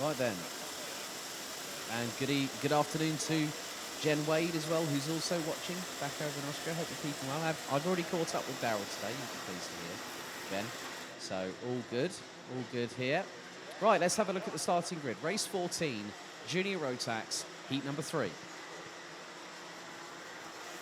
Right then. And good afternoon to Jen Wade as well, who's also watching back over in Austria. Hope you're keeping well. I've already caught up with Daryl today, you'll be pleased to hear, Jen. So all good here. Right, let's have a look at the starting grid. Race 14, Junior Rotax, heat number 3.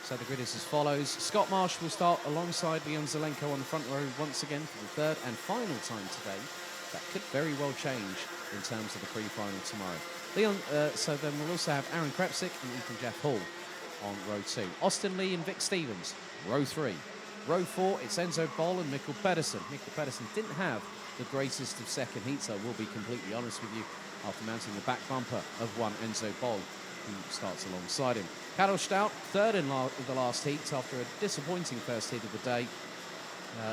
So the grid is as follows. Scott Marsh will start alongside Leon Zelenko on the front row once again for the third and final time today. That could very well change in terms of the pre-final tomorrow. So then we'll also have Aaron Krepsick and Ethan Jeff Hall on row 2. Austin Lee and Vic Stevens, row 3. Row 4, it's Enzo Boll and Mikkel Pedersen. Mikkel Pedersen didn't have the greatest of second heats, I will be completely honest with you, after mounting the back bumper of one Enzo Boll, who starts alongside him. Karel Stout, third in the last heat after a disappointing first heat of the day,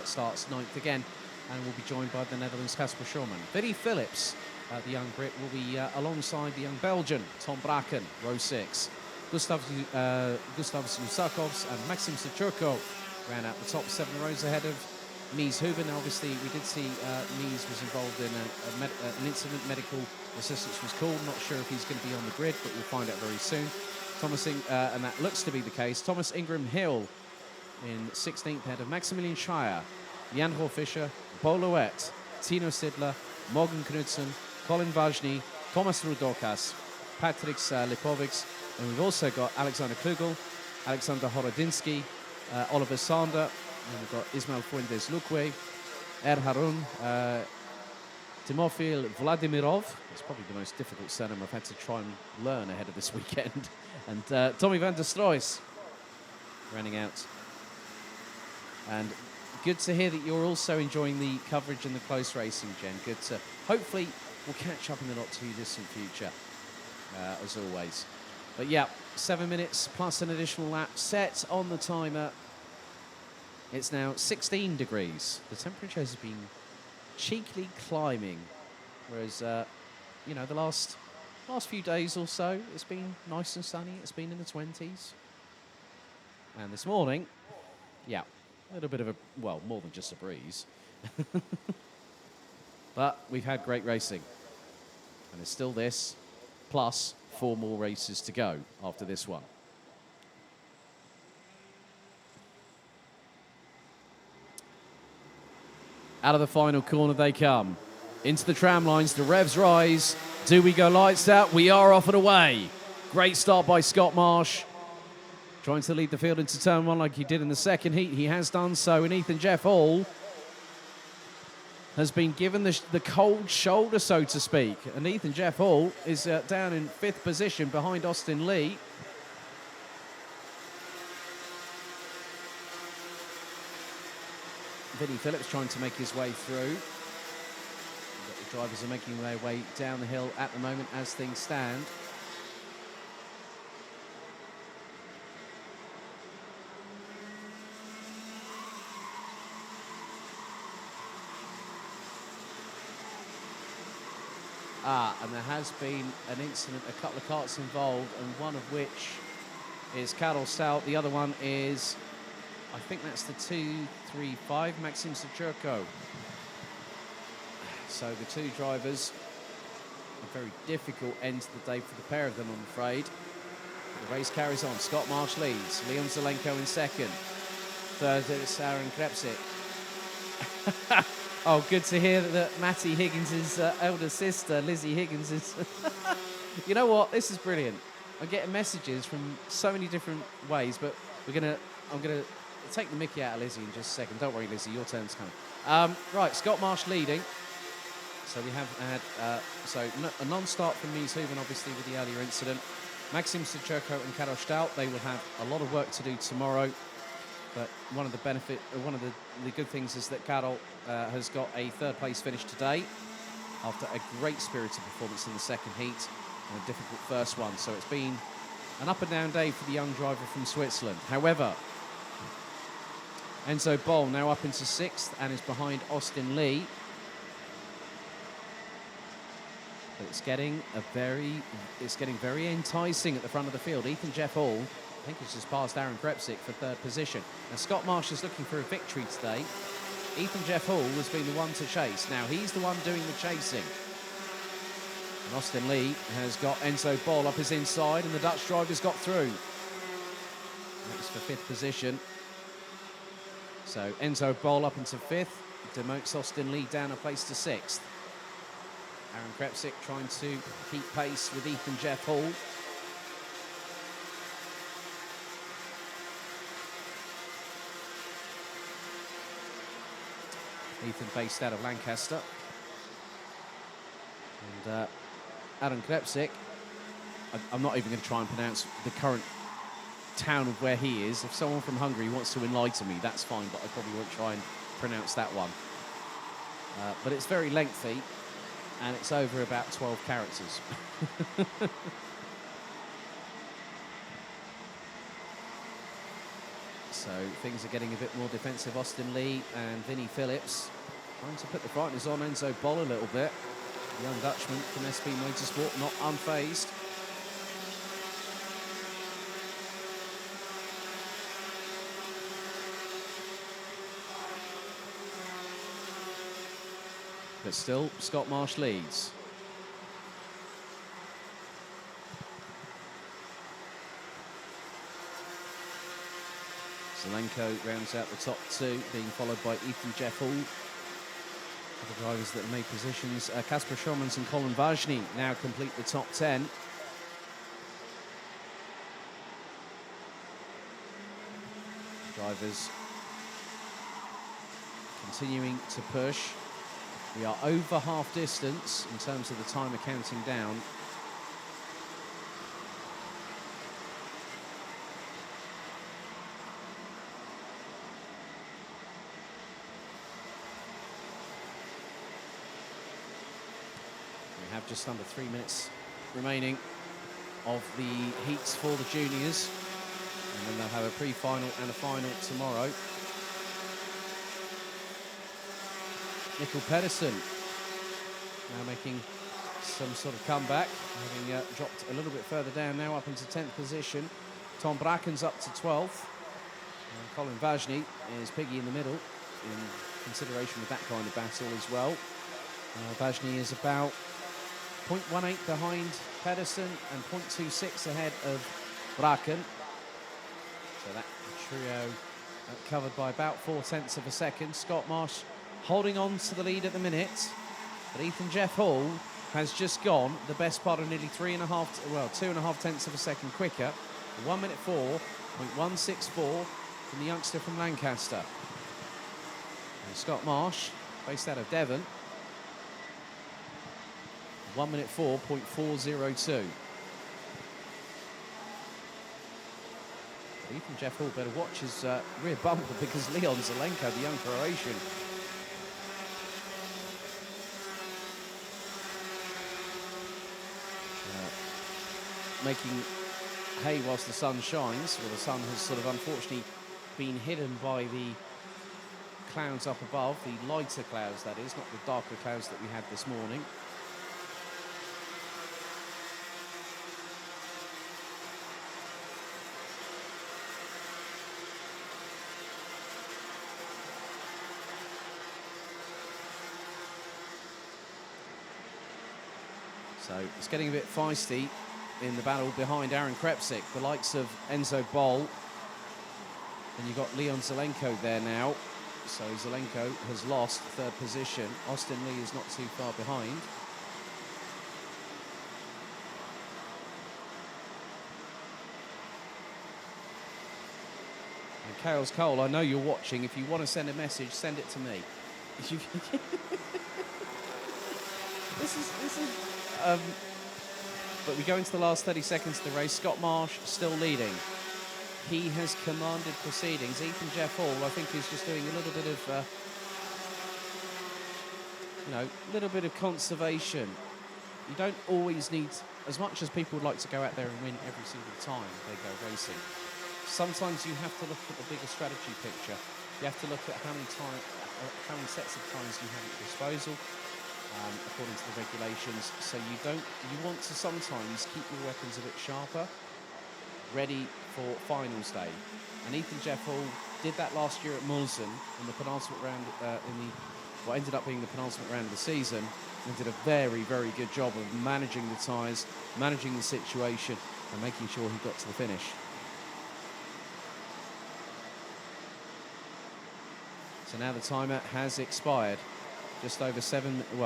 starts 9th again and will be joined by the Netherlands' Casper Schurman. Vinnie Phillips, the young Brit, will be alongside the young Belgian, Tom Braken, row 6. Gustav Zusakovs and Maxim Sechurko ran out the top 7 rows ahead of Mies Hooven. Now, obviously, we did see Mies was involved in an incident. Medical assistance was called. Not sure if he's going to be on the grid, but we'll find out very soon. And that looks to be the case. Thomas Ingram Hill in 16th ahead of Maximilian Schreier, Jan Fischer, Bo Louet, Tino Sidler, Morgan Knudsen, Colin Vajny, Thomas Rudokas, Patrick Lipovics, and we've also got Alexander Klugel, Alexander Horodinsky, Oliver Sander, and we've got Ismail Fuentes Luque, Harun, Timofil Vladimirov. It's probably the most difficult surname I've had to try and learn ahead of this weekend. And Tommy van der Stroys running out. And good to hear that you're also enjoying the coverage and the close racing, Jen. Good to... Hopefully, we'll catch up in the not-too-distant future, as always. But yeah, 7 minutes plus an additional lap set on the timer. It's now 16 degrees. The temperature has been cheekily climbing, whereas, you know, the last few days or so, it's been nice and sunny. It's been in the 20s. And this morning, yeah, a little bit of a, well, more than just a breeze. But we've had great racing. And it's still this, plus 4 more races to go after this one. Out of the final corner they come. Into the tram lines, the revs rise. Do we go lights out? We are off and away. Great start by Scott Marsh. Trying to lead the field into turn 1 like he did in the second heat. He has done so. And Ethan Jeff Hall has been given the cold shoulder, so to speak. And Ethan Jeff Hall is down in 5th position behind Austin Lee. Vinnie Phillips trying to make his way through. The drivers are making their way down the hill at the moment as things stand. And there has been an incident, a couple of carts involved, and one of which is Karel Stout. The other one is, I think that's the 235, Maxim Sechurko. So the two drivers, a very difficult end to the day for the pair of them, I'm afraid. The race carries on. Scott Marsh leads. Leon Zelenko in second. Third is Aaron Krepsick. Oh, good to hear that Matty Higgins' elder sister, Lizzie Higgins, is... You know what? This is brilliant. I'm getting messages from so many different ways, but I'm gonna take the mickey out of Lizzie in just a second. Don't worry, Lizzie, your turn's coming. Right, Scott Marsh leading. So we have had a non-start from Mies Hooven, obviously, with the earlier incident. Maxim Sechurko and Karel Stout, they will have a lot of work to do tomorrow. But one of the good things is that Karel has got a 3rd place finish today after a great spirited performance in the second heat and a difficult first one. So it's been an up and down day for the young driver from Switzerland. However, Enzo Boll now up into 6th and is behind Austin Lee. But it's getting very enticing at the front of the field. Ethan Jeff Hall, I think he's just passed Aaron Krepsick for 3rd position. Now Scott Marsh is looking for a victory today. Ethan Jeff Hall has been the one to chase. Now he's the one doing the chasing. And Austin Lee has got Enzo Bol up his inside, and the Dutch driver's got through. That was for 5th position. So Enzo Bol up into 5th, demotes Austin Lee down a place to 6th. Aaron Krepsik trying to keep pace with Ethan Jeff Hall. Ethan based out of Lancaster. And Aaron Krepsik, I'm not even going to try and pronounce the current town of where he is. If someone from Hungary wants to enlighten me, that's fine, but I probably won't try and pronounce that one. But it's very lengthy, and it's over about 12 characters. So things are getting a bit more defensive. Austin Lee and Vinnie Phillips trying to put the brightness on Enzo Bol a little bit. The young Dutchman from SB Motorsport not unfazed. But still, Scott Marsh leads. Zelenko rounds out the top 2, being followed by Ethan Jeff Hall. Other drivers that have made positions, Kasper Schomans and Colin Vajny now complete the top 10. Drivers continuing to push. We are over half distance in terms of the timer counting down. We have just under 3 minutes remaining of the heats for the juniors. And then they'll have a pre-final and a final tomorrow. Mikkel Pedersen now making some sort of comeback, having dropped a little bit further down now, up into 10th position. Tom Bracken's up to 12th. And Colin Vajny is piggy in the middle in consideration of that kind of battle as well. Vajny is about 0.18 behind Pedersen and 0.26 ahead of Bracken. So that trio covered by about 4/10 of a second. Scott Marsh holding on to the lead at the minute, but Ethan Jeff Hall has just gone the best part of nearly 2.5 tenths of a second quicker. 1 minute 4.164 from the youngster from Lancaster. And Scott Marsh, based out of Devon, 1 minute 4.402. Ethan Jeff Hall better watch his rear bumper, because Leon Zelenko, the young Croatian, making hay whilst the sun shines. Well, the sun has sort of unfortunately been hidden by the clouds up above, the lighter clouds that is, not the darker clouds that we had this morning. So it's getting a bit feisty in the battle behind Aaron Krepsik, the likes of Enzo Bol. And you've got Leon Zelenko there now. So Zelenko has lost 3rd position. Austin Lee is not too far behind. And Chaos Cole, I know you're watching. If you want to send a message, send it to me. This is but we go into the last 30 seconds of the race. Scott Marsh still leading. He has commanded proceedings. Ethan Jeff Hall, I think, is just doing a little bit of, little bit of conservation. You don't always need, as much as people would like to go out there and win every single time they go racing. Sometimes you have to look at the bigger strategy picture. You have to look at how many sets of tires you have at your disposal. According to the regulations, so you want to sometimes keep your weapons a bit sharper, ready for finals day. And Ethan Jeff Hall did that last year at Mulsanne in the penultimate round in the what ended up being the penultimate round of the season, and did a very, very good job of managing the tyres, managing the situation, and making sure he got to the finish. So now the timer has expired. Just over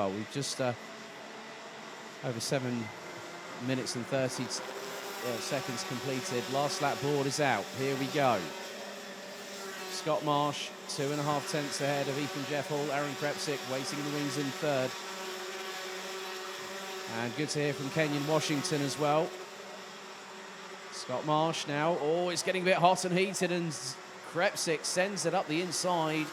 we've just over 7 minutes and 30 seconds completed. Last lap board is out. Here we go. Scott Marsh, 2.5 tenths ahead of Ethan Jeff Hall. Aaron Krepsick waiting in the wings in third. And good to hear from Kenyon Washington as well. Scott Marsh now. Oh, it's getting a bit hot and heated, and Krepsick sends it up the inside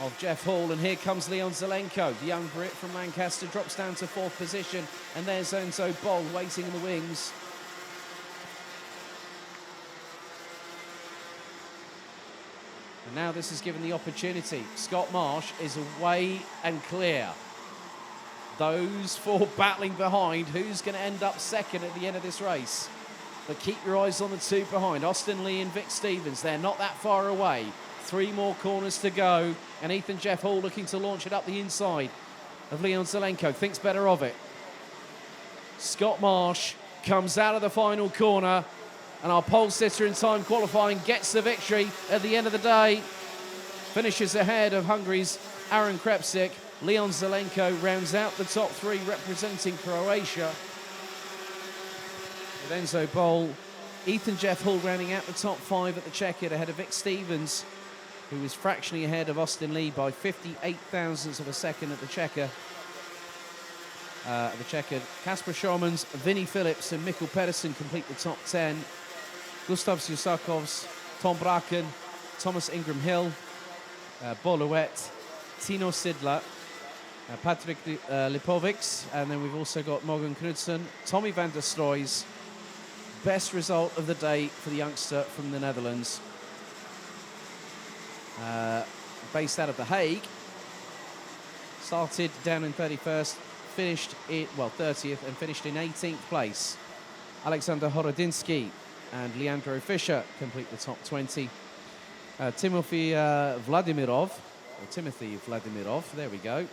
of Jeff Hall, and here comes Leon Zelenko. The young Brit from Lancaster drops down to 4th position, and there's Enzo Boll waiting in the wings. And now this is given the opportunity. Scott Marsh is away and clear. Those 4 battling behind. Who's going to end up second at the end of this race? But keep your eyes on the 2 behind. Austin Lee and Vic Stevens. They're not that far away. 3 more corners to go, and Ethan Jeff Hall looking to launch it up the inside of Leon Zelenko. Thinks better of it. Scott Marsh comes out of the final corner, and our pole sitter in time qualifying gets the victory at the end of the day. Finishes ahead of Hungary's Aaron Krepsick. Leon Zelenko rounds out the top 3 representing Croatia. With Enzo Boll, Ethan Jeff Hall rounding out the top 5 at the checkered ahead of Vic Stevens, who is fractionally ahead of Austin Lee by 58 thousandths of a second at the checker. Kasper Schomans, Vinnie Phillips and Mikkel Pedersen complete the top 10. Gustav Susakovs, Tom Braken, Thomas Ingram Hill, Boluet, Tino Sidler, Patrick Lipovics, and then we've also got Morgan Knudsen, Tommy van der Stroys. Best result of the day for the youngster from the Netherlands. Based out of The Hague. Started down in 31st, finished in, 30th, and finished in 18th place. Alexander Horodinsky and Leandro Fischer complete the top 20. Timothy Vladimirov, there we go.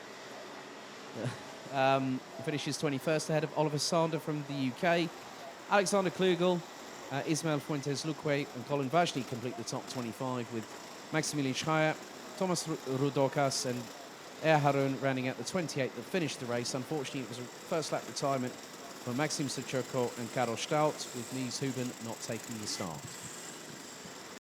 Finishes 21st ahead of Oliver Sander from the UK. Alexander Klugel, Ismail Fuentes Luque and Colin Vajny complete the top 25, with Maximilian Schreier, Thomas Rudokas and Harun rounding out the 28 that finished the race. Unfortunately, it was a first lap retirement for Maxim Sachurko and Karol Stout, with Nies Huben not taking the start.